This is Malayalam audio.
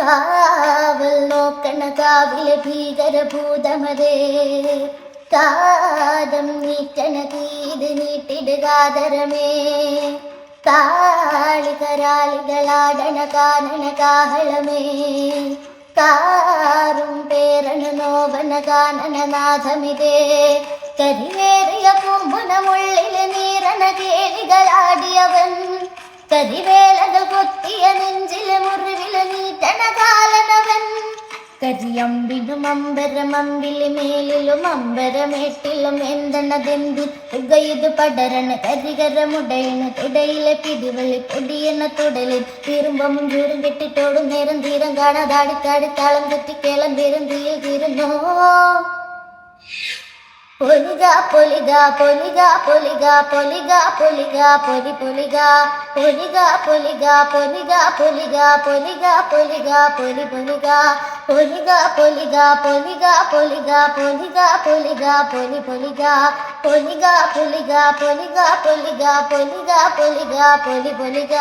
കാവൽ നോക്കണ കാവിലെ ഭീകരഭൂതമതേ, കാതം നീട്ടണ തീത് നീട്ടിടുകാതരമേ, കാളികരാളികളാടണ കാനന കാഹളമേ, കാറും പേരണ നോവന കാനനനാഥമിതേ, കരിവേറിയ പൂമ്പുനമുള്ളിലെ നീരണ കേളികളാടിയവൻ, കരിവേലകൾ കൊത്തിയ നെഞ്ചിലെ മുറിവിലെ നീട്ടണ കാലനവൻ, കരിയമ്പിലും അമ്പരമമ്പില് മേലിലും അമ്പരമേട്ടിലും എന്തണതെന്തിൽ തുകയത് പടരണ കരികരമുടയണ് തുടയിലെ പിടിവള്ളി പൊടിയണ തുടലിൽ തീരുമ്പം ചൂരും കെട്ടിട്ടോടും നേരം തീരം കാണാതാടിത്താടി താളം തെറ്റിക്കേളം തീരം തീയിൽ തീരുന്നോ. പൊലിക പൊലിക പൊലിക പൊലിക പൊലിക പൊലിക പൊലി പൊലിക പൊലിക പൊലിക പൊലിക പൊലിക പൊലിക പൊലിക പൊലി പൊലിക പൊലിക പൊലിക പൊലിക പൊലിക പൊലിക പൊലിക പൊലി പൊലിക പൊലിക പൊലിക പൊലിക പൊലിക പൊലിക പൊലിക പൊലി പൊലിക.